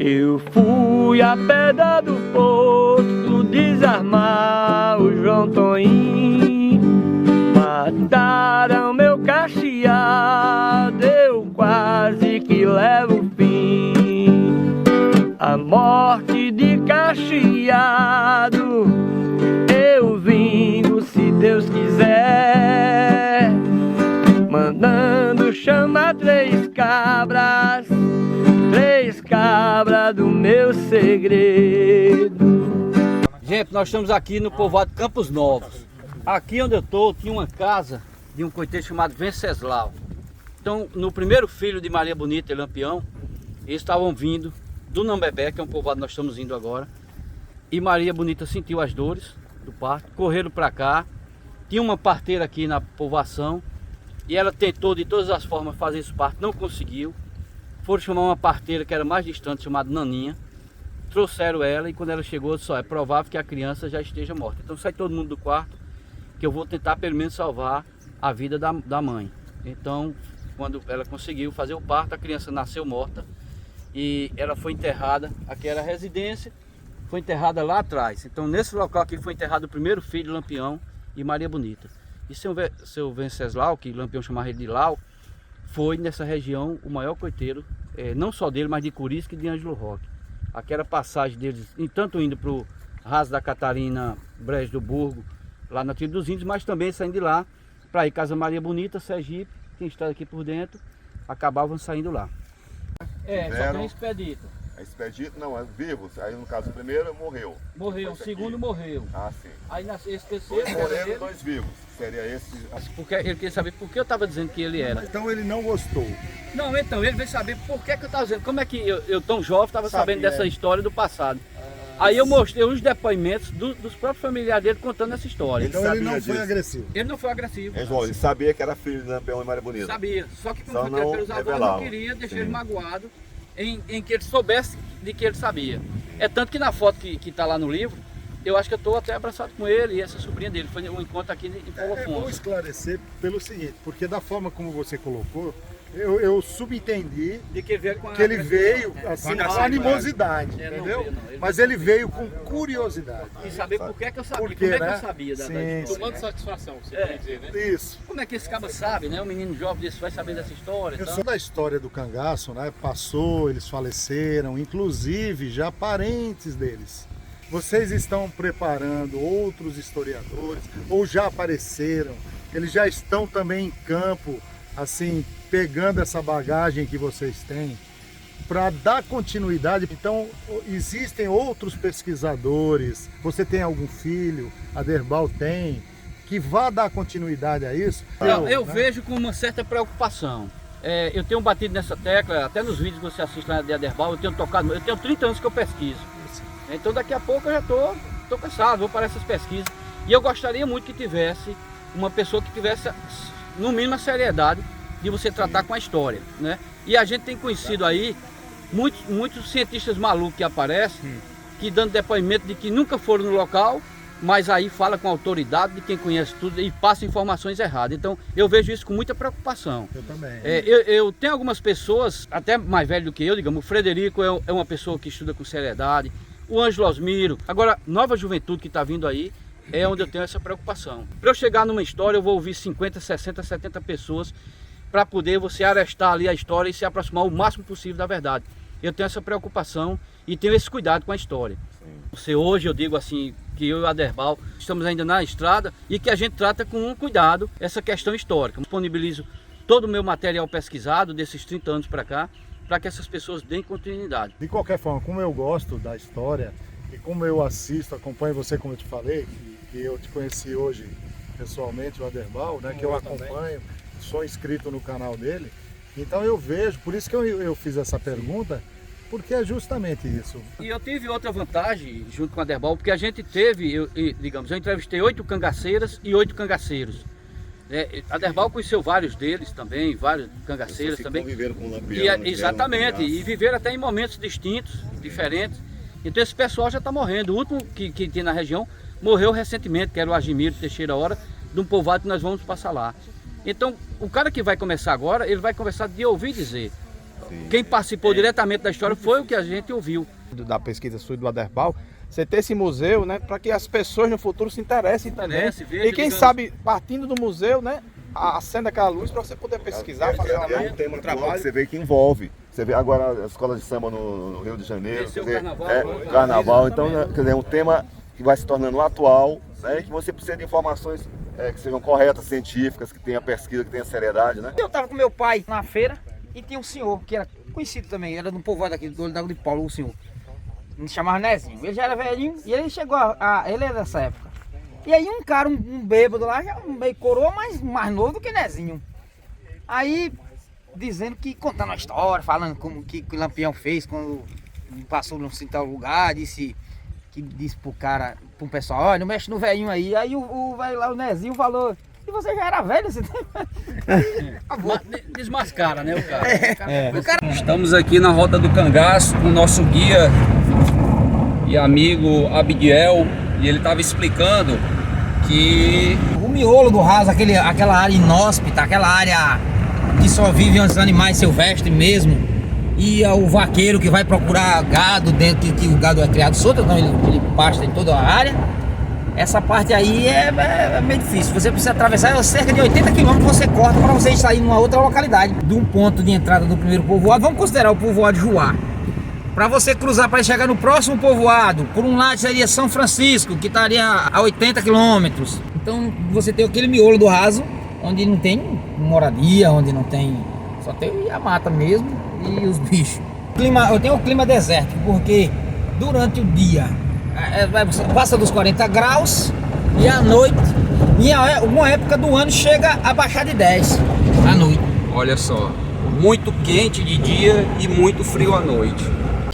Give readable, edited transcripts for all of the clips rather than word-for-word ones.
Eu fui a pedra do poço desarmar o João Toim. Mataram meu cacheado, eu quase que levo o fim. A morte de cacheado eu vingo se Deus quiser, mandando chamar três cabras do meu segredo. Gente, nós estamos aqui no povoado Campos Novos. Aqui onde eu estou tinha uma casa de um coiteiro chamado Venceslau. Então, no primeiro filho de Maria Bonita e Lampião, eles estavam vindo do Nambebé, que é um povoado que nós estamos indo agora. E Maria Bonita sentiu as dores do parto, correram para cá. Tinha uma parteira aqui na povoação e ela tentou de todas as formas fazer esse parto, não conseguiu. Foram chamar uma parteira que era mais distante, chamada Naninha. Trouxeram ela e quando ela chegou, só é provável que a criança já esteja morta. Então sai todo mundo do quarto, que eu vou tentar pelo menos salvar a vida da mãe. Então, quando ela conseguiu fazer o parto, a criança nasceu morta e ela foi enterrada. Aqui era a residência, foi enterrada lá atrás. Então, nesse local aqui foi enterrado o primeiro filho, Lampião e Maria Bonita. E seu Venceslau, que Lampião chamava ele de Lau, foi nessa região o maior coiteiro, não só dele, mas de Curisca e de Ângelo Roque. Aqui era a passagem deles, tanto indo para o Raso da Catarina, Brejo do Burgo, lá na Trilha dos Índios, mas também saindo de lá para ir Casa Maria Bonita, Sergipe, quem está aqui por dentro, acabavam saindo lá. Só tem expedito. A expedito não, é vivos. Aí no caso o primeiro morreu. Morreu, o segundo morreu. Ah, sim. Aí esse terceiro dois morreram e dois vivos. Seria esse. Porque ele queria saber por que eu estava dizendo que ele era. Então ele não gostou. Não, então ele veio saber por que eu estava dizendo. Como é que eu tão jovem, estava sabendo dessa história do passado. Aí eu mostrei os depoimentos dos próprios familiares dele contando essa história. Então ele não foi agressivo. Ele não foi agressivo. Ele sabia que era filho de Lampião e Maria Bonita. Sabia. Só que como foi pelos avós, não queria deixar ele magoado em que ele soubesse de que ele sabia. É tanto que na foto que está lá no livro, eu acho que eu estou até abraçado com ele e essa sobrinha dele. Foi um encontro aqui em Paulo Afonso. É bom esclarecer pelo seguinte, porque da forma como você colocou, eu subentendi de que ele veio assim, com animosidade, entendeu? Mas ele veio com curiosidade. E saber por que eu sabia, Porque, como é que né? eu sabia da Sim, história. Tomando satisfação, você quer dizer, né? Isso. Como é que esse cara sabe, né? Um menino jovem desse vai saber dessa história. Eu sou da história do cangaço, né? Passou, eles faleceram, inclusive já parentes deles. Vocês estão preparando outros historiadores, ou já apareceram, eles já estão também em campo, assim, pegando essa bagagem que vocês têm, para dar continuidade. Então, existem outros pesquisadores, você tem algum filho, a Aderbal tem, que vá dar continuidade a isso? Eu vejo com uma certa preocupação. Eu tenho batido nessa tecla, até nos vídeos que você assiste lá de Aderbal, eu tenho 30 anos que eu pesquiso. Então daqui a pouco eu já estou cansado, vou para essas pesquisas. E eu gostaria muito que tivesse uma pessoa que tivesse, no mínimo, a seriedade de você tratar com a história, né? E a gente tem conhecido aí muitos cientistas malucos que aparecem, que dando depoimento de que nunca foram no local, mas aí fala com a autoridade de quem conhece tudo e passa informações erradas. Então eu vejo isso com muita preocupação. Eu também. Eu tenho algumas pessoas, até mais velho do que eu, digamos, o Frederico é uma pessoa que estuda com seriedade, o Ângelo Osmiro. Agora, nova juventude que está vindo aí, é onde eu tenho essa preocupação. Para eu chegar numa história, eu vou ouvir 50, 60, 70 pessoas para poder você arestar ali a história e se aproximar o máximo possível da verdade. Eu tenho essa preocupação e tenho esse cuidado com a história. Você hoje, eu digo assim, que eu e o Aderbal estamos ainda na estrada e que a gente trata com um cuidado essa questão histórica. Eu disponibilizo todo o meu material pesquisado desses 30 anos para cá, para que essas pessoas deem continuidade. De qualquer forma, como eu gosto da história e como eu assisto, acompanho você, como eu te falei, que eu te conheci hoje pessoalmente, o Aderbal, né, que eu acompanho, sou inscrito no canal dele, então eu vejo, por isso que eu fiz essa pergunta, porque é justamente isso. E eu tive outra vantagem junto com o Aderbal, porque a gente teve, eu entrevistei 8 cangaceiras e 8 cangaceiros. Aderbal conheceu vários deles também, vários cangaceiros também. Conviveram com o Lampião. Exatamente, e viveram até em momentos distintos, diferentes. Então esse pessoal já está morrendo. O último que tinha na região morreu recentemente, que era o Agimiro Teixeira Hora, de um povoado que nós vamos passar lá. Então o cara que vai começar agora, ele vai começar de ouvir dizer. Quem participou diretamente da história foi o que a gente ouviu. Da pesquisa sua e do Aderbal, você ter esse museu, né, para que as pessoas no futuro se interessem também. veja, E quem digamos, sabe, partindo do museu, né, acenda aquela luz para você poder pesquisar, fazer um tema atual que você vê que envolve. Você vê agora a escola de samba no Rio de Janeiro, Esse é o quer dizer, carnaval, carnaval, então quer dizer, é um tema que vai se tornando atual, né, que você precisa de informações que sejam corretas, científicas, que tenha pesquisa, que tenha seriedade, né? Eu estava com meu pai na feira e tinha um senhor que era conhecido também, era do povoado aqui do Olho d'Água de Paulo, o senhor. Ele se chamava Nezinho. Ele já era velhinho e ele chegou ele é dessa época. E aí um cara, um bêbado lá, já meio coroa, mas mais novo do que Nezinho. Aí, dizendo que, contando a história, falando como que o Lampião fez quando passou num tal lugar, disse pro cara, pro pessoal, olha, não mexe no velhinho aí. Aí o velho lá, o Nezinho, falou, e você já era velho? Você Desmascara, né, o cara. Estamos aqui na Rota do Cangaço com o nosso guia e amigo Abidiel, e ele estava explicando que o miolo do raso, aquela área inóspita, aquela área que só vivem os animais silvestres mesmo, e o vaqueiro que vai procurar gado dentro, que o gado é criado solto, então ele pasta em toda a área. Essa parte aí é meio difícil, você precisa atravessar cerca de 80 km, você corta para você sair numa outra localidade. De um ponto de entrada do primeiro povoado, vamos considerar o povoado de Juá. Para você cruzar para chegar no próximo povoado, por um lado seria São Francisco, que estaria a 80 km. Então você tem aquele miolo do raso, onde não tem moradia, onde não tem, só tem a mata mesmo e os bichos. Eu tenho o clima desértico, porque durante o dia passa dos 40 graus e à noite, em alguma época do ano, chega a baixar de 10 à noite. Olha só, muito quente de dia e muito frio à noite.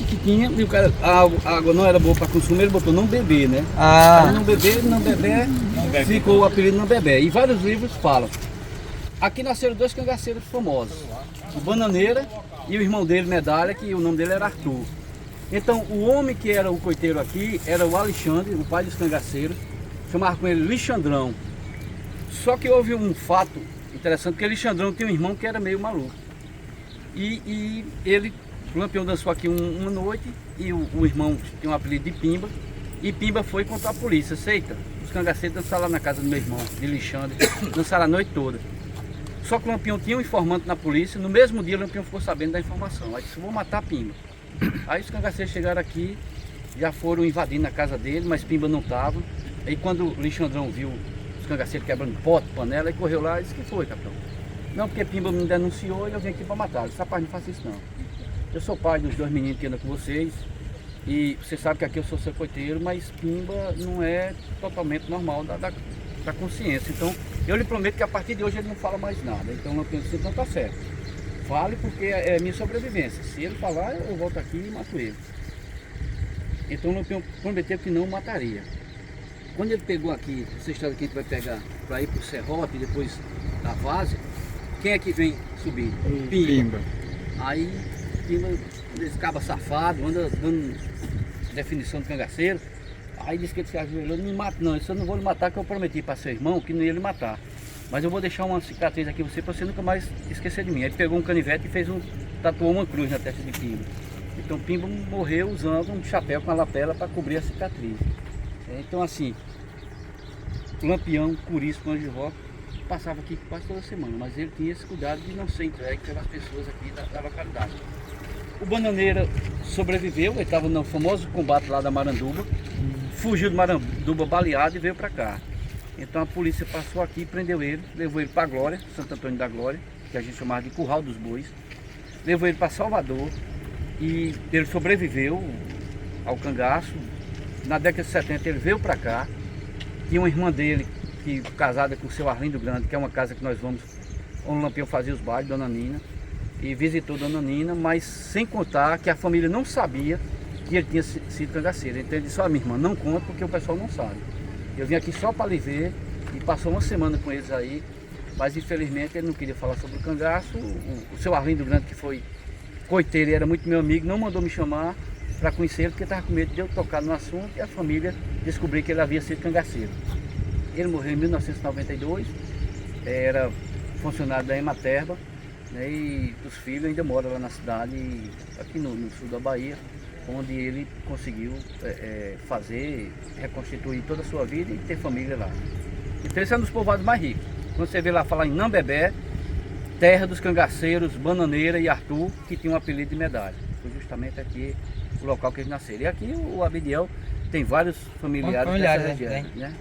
que tinha, e o cara, a água não era boa para consumir, ele botou não beber, né? Aí não beber, ficou o apelido não beber. E vários livros falam. Aqui nasceram dois cangaceiros famosos, o Bananeira e o irmão dele, Medalha, que o nome dele era Arthur. Então o homem que era o coiteiro aqui era o Alexandre, o pai dos cangaceiros, chamava com ele Lixandrão. Só que houve um fato interessante, porque Lixandrão tinha um irmão que era meio maluco. E ele, o Lampião dançou aqui uma noite e o irmão tinha um apelido de Pimba. E Pimba foi contra a polícia, aceita? Os cangaceiros dançaram lá na casa do meu irmão, de Lixandre, dançaram a noite toda. Só que o Lampião tinha um informante na polícia, no mesmo dia o Lampião ficou sabendo da informação. Aí disse, vou matar Pimba. Aí os cangaceiros chegaram aqui, já foram invadindo a casa dele, mas Pimba não estava. Aí quando o Lixandrão viu os cangaceiros quebrando pote, panela, ele correu lá e disse, que foi, capitão? Não, porque Pimba me denunciou e eu vim aqui para matar. Eu disse, rapaz, não faça isso não. Eu sou pai dos dois meninos que andam com vocês e você sabe que aqui eu sou seu coiteiro, mas Pimba não é totalmente normal da consciência. Então, eu lhe prometo que a partir de hoje ele não fala mais nada. Então, eu penso assim, então tá certo. Fale porque é minha sobrevivência. Se ele falar, eu volto aqui e mato ele. Então, o Lampião prometeu que não mataria. Quando ele pegou aqui, essa estrada que a gente vai pegar para ir para o Serrote e depois da Várzea, quem é que vem subir? Pimba. Aí, Pimba, esse caba safado, anda dando definição de cangaceiro. Aí disse que ele se ajoelhou, não me mata não, isso eu não vou lhe matar, que eu prometi para seu irmão que não ia lhe matar. Mas eu vou deixar uma cicatriz aqui para você nunca mais esquecer de mim. Aí ele pegou um canivete e tatuou uma cruz na testa de Pimba. Então Pimba morreu usando um chapéu com a lapela para cobrir a cicatriz. Então assim, o Lampião, Curisco, Anjo Roque, passava aqui quase toda semana, mas ele tinha esse cuidado de não ser entregue pelas pessoas aqui da localidade. O Bananeira sobreviveu, ele estava no famoso combate lá da Maranduba, fugiu de Maranduba baleado e veio para cá. Então a polícia passou aqui, prendeu ele, levou ele para a Glória, Santo Antônio da Glória, que a gente chamava de Curral dos Bois, levou ele para Salvador e ele sobreviveu ao cangaço. Na década de 70 ele veio para cá, tinha uma irmã dele, que casada com o seu Arlindo Grande, que é uma casa que nós vamos, onde o Lampião fazia os bailes, Dona Nina, e visitou Dona Nina, mas sem contar que a família não sabia que ele tinha sido cangaceiro. Então ele disse, ó, minha irmã, não conta porque o pessoal não sabe. Eu vim aqui só para lhe ver e passou uma semana com eles aí, mas infelizmente ele não queria falar sobre o cangaço. O seu Arlindo Grande, que foi coiteiro e era muito meu amigo, não mandou me chamar para conhecer ele, porque estava com medo de eu tocar no assunto e a família descobrir que ele havia sido cangaceiro. Ele morreu em 1992, era funcionário da Ematerba né? E os filhos ainda moram lá na cidade, aqui no sul da Bahia, onde ele conseguiu reconstituir toda a sua vida e ter família lá. Então esse é um dos povoados mais ricos. Quando você vê lá falar em Nambebé, terra dos cangaceiros, Bananeira e Arthur, que tinha um apelido de Medalha. Foi justamente aqui o local que eles nasceram. E aqui o Abdiel tem vários familiares dessa região, né?